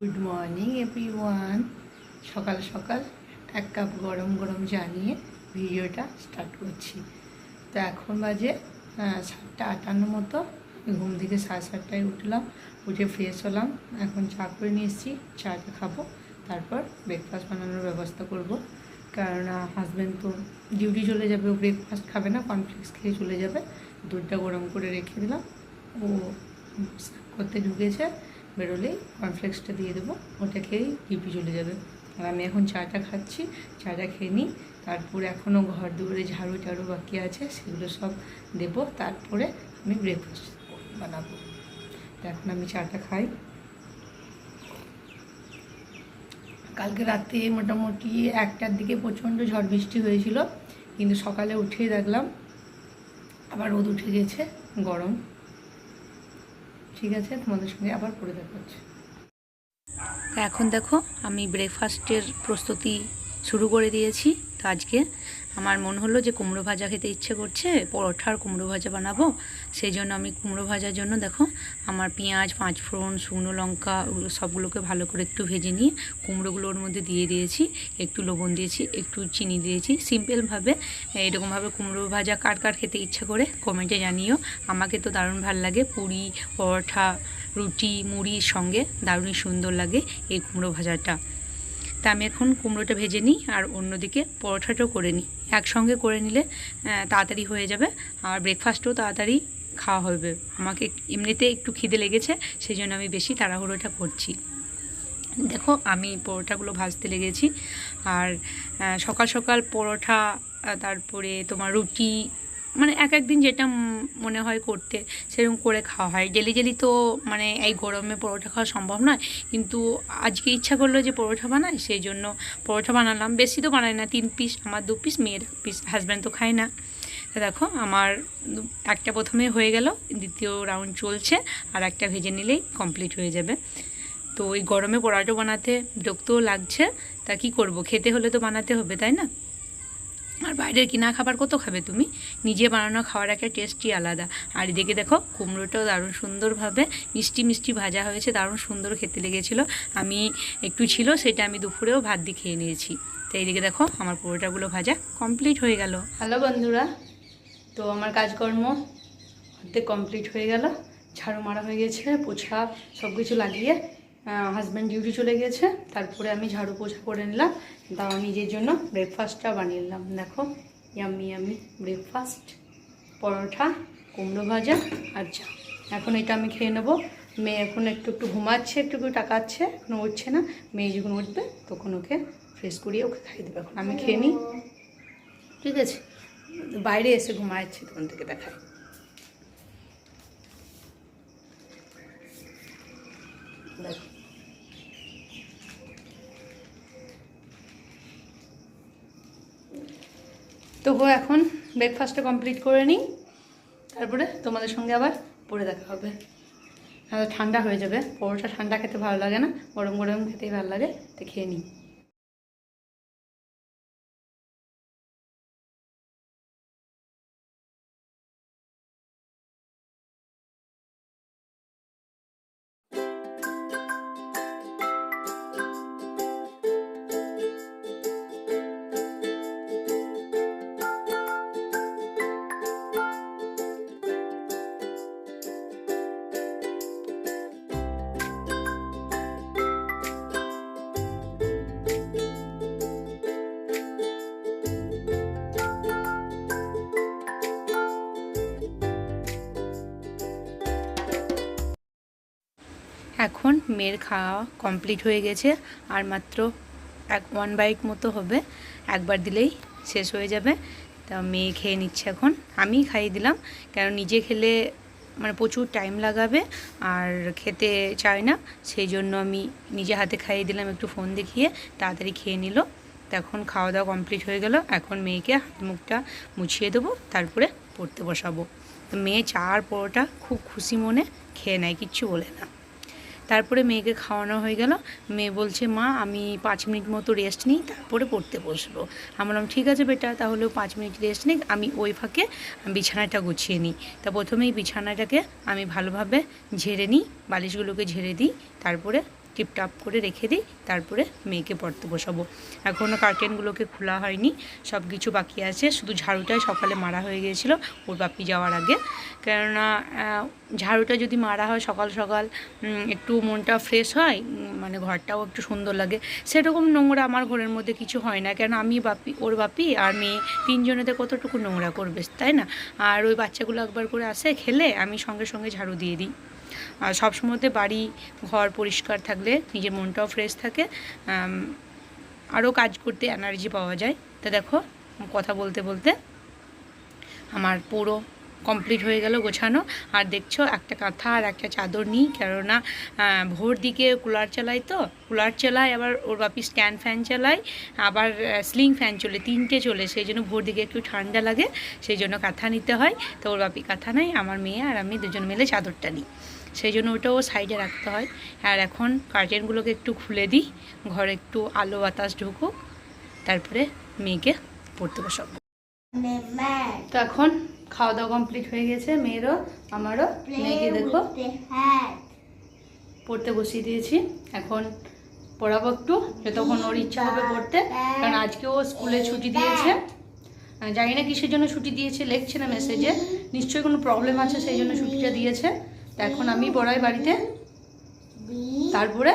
Good morning everyone. সকাল সকাল এক কাপ গরম গরম চা নিয়ে ভিডিওটা স্টার্ট করছি। তো এখন বাজে 7:58 মতো। ঘুম থেকে 7:30টায় উঠলাম, উঠে ফ্রেশ হলাম, এখন চা করে নিয়ে এসেছি। চাটা খাবো, তারপর ব্রেকফাস্ট বানানোর ব্যবস্থা করব। কারণ হাজব্যান্ড তো ডিউটি চলে যাবে, ও ব্রেকফাস্ট খাবে না, কর্নফ্লেক্স খেয়ে চলে যাবে। দুধটা গরম করে রেখে দিলাম, ও করতে ঢুকেছে, বেরোলেই কর্নফ্লেক্সটা দিয়ে দেবো, ওটা খেয়েই ডিউটি চলে যাবে। আর আমি এখন চাটা খাচ্ছি, চাটা খেয়ে নিই। তারপরে এখনও ঘর দুয়ারে ঝাড়ু টাড়ু বাকি আছে, সেগুলো সব দেব, তারপরে আমি ব্রেকফাস্ট বানাবো। তো এখন আমি চাটা খাই। কালকে রাতে মোটামুটি 1টার দিকে প্রচণ্ড ঝড় বৃষ্টি হয়েছিল, কিন্তু সকালে উঠেই দেখলাম আবার রোদ উঠে গেছে, গরম। ঠিক আছে, তোমাদের সঙ্গে আবার পরে দেখা হচ্ছে। এখন দেখো আমি ব্রেকফাস্টের প্রস্তুতি শুরু করে দিয়েছি। তো আজকে আমার মনে হলো যে কুমড়ো ভাজা খেতে ইচ্ছে করছে, পরোটা আর কুমড়ো ভাজা বানাবো। সেই জন্য আমি কুমড়ো ভাজার জন্য দেখো আমার পেঁয়াজ, 5 ফোড়ন, শুকনো লঙ্কা, ওগুলো সবগুলোকে ভালো করে একটু ভেজে নিয়ে কুমড়োগুলো ওর মধ্যে দিয়ে দিয়েছি, একটু লবণ দিয়েছি, একটু চিনি দিয়েছি। সিম্পলভাবে এরকমভাবে কুমড়ো ভাজা কার কার খেতে ইচ্ছে করে কমেন্টে জানিও। আমাকে তো দারুণ ভালো লাগে, পুরি, পরোটা, রুটি, মুড়ির সঙ্গে দারুণই সুন্দর লাগে এই কুমড়ো ভাজাটা। তা আমি এখন কুমড়োটা ভেজে নিই আর অন্যদিকে পরোটাটাও করে নিই। একসঙ্গে করে নিলে তাড়াতাড়ি হয়ে যাবে, আর ব্রেকফাস্টও তাড়াতাড়ি খাওয়া হবে। আমাকে এমনিতে একটু খিদে লেগেছে, সেই জন্য আমি বেশি তাড়াহুড়োটা করছি। দেখো আমি পরোটাগুলো ভাজতে লেগেছি। আর সকাল সকাল পরোটা, তারপরে তোমার রুটি, মানে এক একদিন যেটা মনে হয় করতে সেরকম করে খাওয়া হয়। ডেলি ডেলি তো মানে এই গরমে পরোটা খাওয়া সম্ভব নয়, কিন্তু আজকে ইচ্ছা করলো যে পরোটা বানাই, সেই জন্য পরোটা বানালাম। বেশি তো বানাই না, 3 পিস, আমার 2 পিস, মেয়ের 1 পিস, হাজব্যান্ড তো খায় না। তো দেখো আমার একটা প্রথমে হয়ে গেল, দ্বিতীয় রাউন্ড চলছে, আর একটা ভেজে নিলেই কমপ্লিট হয়ে যাবে। তো ওই গরমে পরোটা বানাতে বিরক্তও লাগছে, তা কী করব, খেতে হলে তো বানাতে হবে, তাই না? আর বাইরের কিনা খাবার কত খাবে তুমি, নিজে বানানো খাওয়ার একটা টেস্টই আলাদা। আর এদিকে দেখো কুমড়োটাও দারুণ সুন্দরভাবে মিষ্টি মিষ্টি ভাজা হয়েছে, দারুণ সুন্দর খেতে লেগেছিলো। আমি একটু ছিল, সেটা আমি দুপুরেও ভাত দিয়ে খেয়ে নিয়েছি। তো এইদিকে দেখো আমার পরোটাগুলো ভাজা কমপ্লিট হয়ে গেল। হ্যালো বন্ধুরা, তো আমার কাজকর্ম অর্ধেক কমপ্লিট হয়ে গেল। ঝাড়ু মারা হয়ে গেছে, পোছা সব কিছু লাগিয়ে হাজব্যান্ড ডিউটি চলে গেছে। তারপরে আমি ঝাড়ু পোছা করে নিলাম, তাও নিজের জন্য ব্রেকফাস্টটা বানিয়ে নিলাম। দেখো ইয়াম্মি ইয়াম্মি ব্রেকফাস্ট, পরোটা, কুমড়ো ভাজা আর চা। এখন এটা আমি খেয়ে নেবো। মেয়ে এখন একটু একটু ঘুমাচ্ছে, একটু একটু টাকাচ্ছে, এখনও উঠছে না। মেয়ে যখন উঠবে তখন ওকে ফ্রেশ করিয়ে ওকে খাইয়ে দেবে। এখন আমি খেয়ে নিই, ঠিক আছে? বাইরে এসে ঘুমাচ্ছে, তখন থেকে দেখায়। দেখো তবু এখন ব্রেকফাস্টটা কমপ্লিট করে নিই, তারপরে তোমাদের সঙ্গে আবার পরে দেখা হবে। ঠান্ডা হয়ে যাবে, পরোটা ঠান্ডা খেতে ভালো লাগে না, গরম গরম খেতেই ভালো লাগে, তো খেয়ে নিই। এখন মেয়ের খাওয়া কমপ্লিট হয়ে গেছে, আর মাত্র 1 বাইট মতো হবে, একবার দিলেই শেষ হয়ে যাবে। তা মেয়ে খেয়ে নিচ্ছে এখন, আমি খাইয়ে দিলাম, কারণ নিজে খেলে মানে প্রচুর টাইম লাগাবে আর খেতে চায় না, সেই জন্য আমি নিজে হাতে খাইয়ে দিলাম, একটু ফোন দেখিয়ে তাড়াতাড়ি খেয়ে নিল। তো এখন খাওয়া দাওয়া কমপ্লিট হয়ে গেল, এখন মেয়েকে হাত মুখটা মুছিয়ে দেবো, তারপরে পড়তে বসাবো। তো মেয়ে চা আর পরোটা খুব খুশি মনে খেয়ে নেয়, কিচ্ছু বলে না। তারপরে মেয়েকে খাওয়ানো হয়ে গেল। মেয়ে বলছে, মা আমি 5 মিনিট মতো রেস্ট নিই, তারপরে পড়তে বসবো। আমি বললাম ঠিক আছে বেটা, তাহলেও 5 মিনিট রেস্ট নিই, আমি ওই ফাঁকে বিছানাটা গুছিয়ে নিই। তা প্রথমেই বিছানাটাকে আমি ভালোভাবে ঝেড়ে নিই, বালিশগুলোকে ঝেড়ে দিই, তারপরে টিপটাপ করে রেখে দিই, তারপরে মেয়েকে পড়তে বসাবো। এখনও কার্টেনগুলোকে খোলা হয়নি, সব কিছু বাকি আছে। শুধু ঝাড়ুটাই সকালে মারা হয়ে গিয়েছিলো ওর বাপি যাওয়ার আগে, কেননা ঝাড়ুটা যদি মারা হয় সকাল সকাল একটু মনটা ফ্রেশ হয়, মানে ঘরটাও একটু সুন্দর লাগে। সেরকম নোংরা আমার ঘরের মধ্যে কিছু হয় না, কেন আমি ওর বাপি আর মেয়ে তিনজনেতে কতটুকু নোংরা করবে, তাই না? আর ওই বাচ্চাগুলো একবার করে আসে খেলে, আমি সঙ্গে সঙ্গে ঝাড়ু দিয়ে দিই। আর সবসময়তে বাড়ি ঘর পরিষ্কার থাকলে নিজের মনটাও ফ্রেশ থাকে, আরও কাজ করতে এনার্জি পাওয়া যায়। তো দেখো কথা বলতে বলতে আমার পুরো কমপ্লিট হয়ে গেল গোছানো। আর দেখছো একটা কাঁথা আর একটা চাদর নিই, কেননা ভোর দিকে কুলার চালাই, তো কুলার চালাই, আবার ওর বাপি স্ট্যান্ড ফ্যান চালাই, আবার স্লিং ফ্যান চলে, তিনটে চলে, সেই জন্য ভোর দিকে একটু ঠান্ডা লাগে, সেই জন্য কাঁথা নিতে হয়। তো ওর বাপি কাঁথা নেয়, আমার মেয়ে আর আমি দুজন মিলে চাদরটা নিই, সেই জন্য ওটাও সাইডে রাখতে হয়। আর এখন কার্টেনগুলোকে একটু খুলে দিই, ঘরে একটু আলো বাতাস ঢুকুক, তারপরে মেয়েকে পড়তে বসাবো। তো এখন খাওয়া দাওয়া কমপ্লিট হয়ে গেছে মেয়েরও আমারও। মেয়েকে দেখো পড়তে বসিয়ে দিয়েছি, এখন পড়াবো একটু, যতক্ষণ ওর ইচ্ছা হবে পড়তে, কারণ আজকেও স্কুলে ছুটি দিয়েছে। জানি না কিসের জন্য ছুটি দিয়েছে, লিখছে না মেসেজে, নিশ্চয়ই কোনো প্রবলেম আছে সেই জন্য ছুটিটা দিয়েছে। তো এখন আমি পড়াই বাড়িতে, তারপরে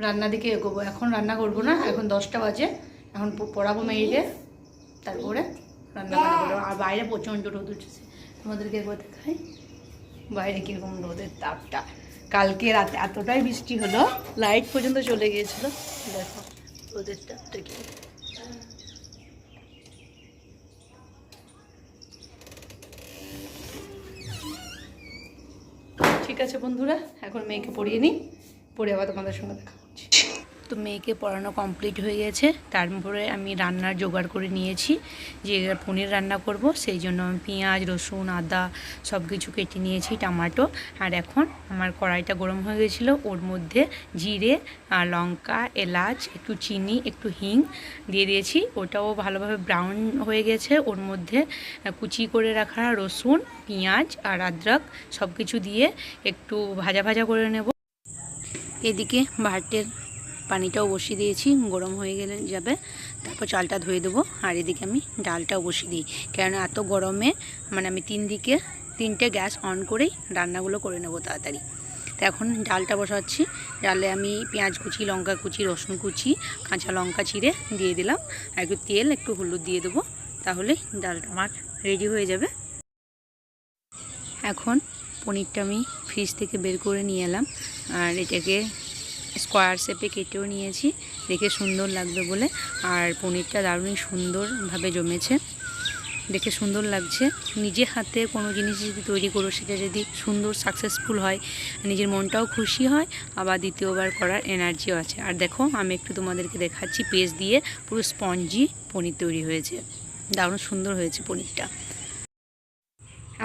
রান্না দিকে এগোবো। এখন রান্না করবো না, এখন 10টা বাজে, এখন পড়াবো মেয়েকে, তারপরে রান্না বান্না করবো। আর বাইরে প্রচণ্ড রোদ উঠেছে, তোমাদেরকে একবার দেখাই বাইরে কীরকম রোদের তাপটা। কালকে রাতে এতটাই বৃষ্টি হলো, লাইট পর্যন্ত চলে গিয়েছিলো। দেখো রোদের তাপটা কি। ঠিক আছে বন্ধুরা, এখন মেয়েকে পড়িয়ে নিই, পড়ে আবার তোমাদের সঙ্গে দেখা করছি। তো মেয়েকে পড়ানো কমপ্লিট হয়ে গেছে, তারপরে আমি রান্নার জোগাড় করে নিয়েছি, যে পনির রান্না করব, সেই জন্য আমি পেঁয়াজ রসুন আদা সব কিছু কেটে নিয়েছি, টমেটো। আর এখন আমার কড়াইটা গরম হয়ে গেছিলো, ওর মধ্যে জিরে আর লঙ্কা এলাচ একটু চিনি একটু হিং দিয়ে দিয়েছি, ওটাও ভালোভাবে ব্রাউন হয়ে গেছে। ওর মধ্যে কুচি করে রাখা রসুন পেঁয়াজ আর আদরক সব কিছু দিয়ে একটু ভাজা ভাজা করে নেব। এদিকে ভাতের পানিটাও বসিয়ে দিয়েছি, গরম হয়ে গেলে যাবে, তারপর চালটা ধুয়ে দেবো। আর এদিকে আমি ডালটাও বসিয়ে দিই, কেননা এত গরমে মানে আমি তিনটে গ্যাস অন করেই রান্নাগুলো করে নেবো তাড়াতাড়ি। তো এখন ডালটা বসাচ্ছি, ডালে আমি পেঁয়াজ কুচি লঙ্কা কুচি রসুন কুচি কাঁচা লঙ্কা চিড়ে দিয়ে দিলাম, আর একটু তেল একটু হলুদ দিয়ে দেবো, তাহলে ডালটা আমার রেডি হয়ে যাবে। এখন পনিরটা আমি ফ্রিজ থেকে বের করে নিয়ে এলাম, আর এটাকে স্কোয়ার শেপে কেটেও নিয়েছি, দেখে সুন্দর লাগবে বলে। আর পনিরটা দারুণই সুন্দরভাবে জমেছে, দেখে সুন্দর লাগছে। নিজে হাতে কোনো জিনিস যদি তৈরি করো, সেটা যদি সুন্দর সাকসেসফুল হয়, নিজের মনটাও খুশি হয়, আবার দ্বিতীয়বার করার এনার্জিও আছে। আর দেখো আমি একটু তোমাদেরকে দেখাচ্ছি, পেস্ট দিয়ে পুরো স্পঞ্জি পনির তৈরি হয়েছে, দারুণ সুন্দর হয়েছে পনিরটা।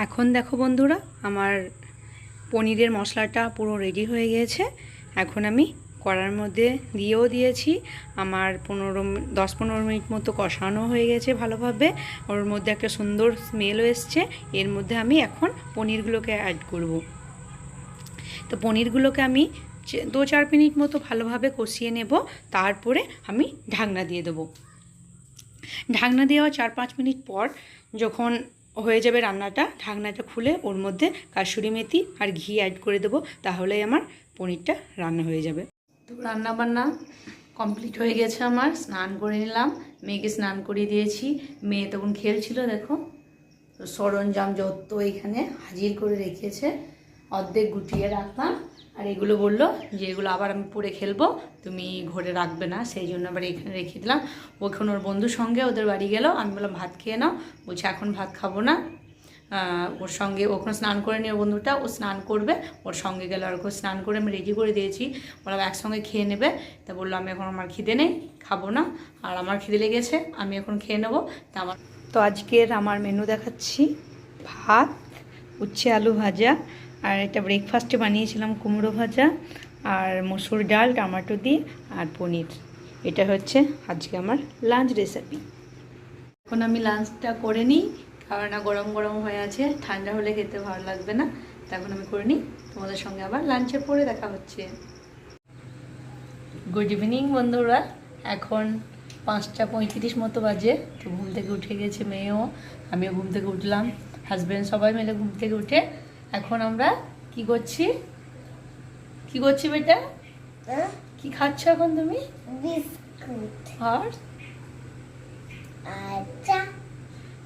এখন দেখো বন্ধুরা, আমার পনিরের মশলাটা পুরো রেডি হয়ে গিয়েছে। এখন আমি কড়ার মধ্যে দিয়েও দিয়েছি, আমার 10-15 মিনিট মতো কষানো হয়ে গেছে ভালোভাবে, ওর মধ্যে একটা সুন্দর স্মেলও এসছে। এর মধ্যে আমি এখন পনিরগুলোকে অ্যাড করব। তো পনিরগুলোকে আমি 2-4 মিনিট মতো ভালোভাবে কষিয়ে নেব, তারপরে আমি ঢাকনা দিয়ে দেবো। ঢাকনা দেওয়া 4-5 মিনিট পর যখন হয়ে যাবে রান্নাটা, ঢাকনাটা খুলে ওর মধ্যে কাসুরি মেথি আর ঘি অ্যাড করে দেবো, তাহলেই আমার পনিরটা রান্না হয়ে যাবে। তো রান্না বান্না কমপ্লিট হয়ে গেছে আমার, স্নান করে নিলাম, মেয়েকে স্নান করিয়ে দিয়েছি। মেয়ে তখন খেলছিল, দেখো তো সরঞ্জাম যত এখানে হাজির করে রেখেছে, অর্ধেক গুটিয়ে রাখলাম। আর এগুলো বললো যে এগুলো আবার আমি পরে খেলবো, তুমি ঘরে রাখবে না, সেই জন্য আবার এখানে রেখে দিলাম। ওখানে ওর বন্ধুর সঙ্গে ওদের বাড়ি গেল, আমি বললাম ভাত খেয়ে নাও, বলছে এখন ভাত খাবো না। ওর সঙ্গে ওখানে স্নান করে নিয়ে বন্ধুটা, ও স্নান করবে, ওর সঙ্গে গেল। আর ওকে স্নান করে আমি রেডি করে দিয়েছি, বললাম একসঙ্গে খেয়ে নেবে। তা বললো আমি এখন আমার খিদে নেই, খাবো না, আর আমার খিদে লেগেছে, আমি এখন খেয়ে নেবো। তো আজকের আমার মেনু দেখাচ্ছি, ভাত উচ্ছে আলু ভাজা, আর এটা ব্রেকফাস্টে বানিয়েছিলাম কুমড়ো ভাজা আর মসুর ডাল টমেটো দিয়ে আর পনির। এটা হচ্ছে আজকে আমার লাঞ্চ রেসিপি। এখন আমি লাঞ্চটা করে নিই, কারণ গরম গরম হয়ে আছে, ঠান্ডা হলে খেতে ভালো লাগবে না। তখন আমি করে নিই, তোমাদের সঙ্গে আবার লাঞ্চে পরে দেখা হচ্ছে। গুড ইভিনিং বন্ধুরা। এখন 5:35 মতো বাজে। তো ঘুম থেকে উঠে গেছে মেয়েও, আমিও ঘুম থেকে উঠলাম, হাজব্যান্ড সবাই মিলে ঘুম থেকে উঠে এখন আমরা কি করছি বেটা? কি খাচ্ছ এখন তুমি? বিস্কুট আর চা।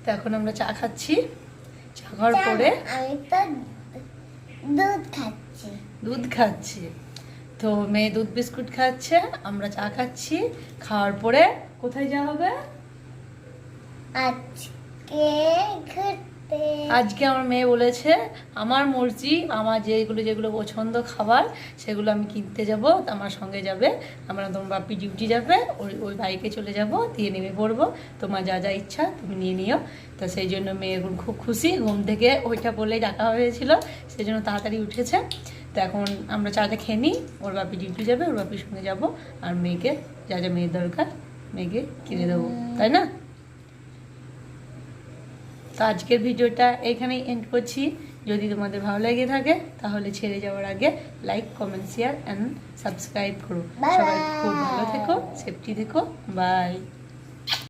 তো এখন আমরা চা খাচ্ছি। চা খাওয়ার পরে আমি তো দুধ খাচ্ছি। তো মেয়ে দুধ বিস্কুট খাচ্ছে, আমরা চা খাচ্ছি। খাওয়ার পরে কোথায় যাওয়া হবে? আজকে আমার মেয়ে বলেছে আমার মর্জি, আমার যেগুলো পছন্দ খাবার সেগুলো আমি কিনতে যাব, আমার সঙ্গে যাবে। আমরা তোমার বাপি ডিউটি যাবে, ওই বাইকে চলে যাব, দিয়ে নেমে পড়বো, তোমার যা যা ইচ্ছা তুমি নিয়ে নিও। তো সেই জন্য মেয়ে এখন খুব খুশি। ঘুম থেকে ওইটা বলেই ডাকা হয়েছিল, সেই জন্য তাড়াতাড়ি উঠেছে। তো এখন আমরা চাটা খেয়ে নিই, ওর বাপি ডিউটি যাবে, ওর বাপির সঙ্গে যাব, আর মেয়েকে যা যা মেয়ের দরকার মেয়েকে কিনে দেবো, তাই না? তো আজকের ভিডিওটা এখানেই এন্ড করছি। যদি তোমাদের ভালো লেগে থাকে তাহলে ছেড়ে যাওয়ার আগে like, comment, share and subscribe করো। সবাই খুব ভালো থেকো, সেফটি থেকো, বাই।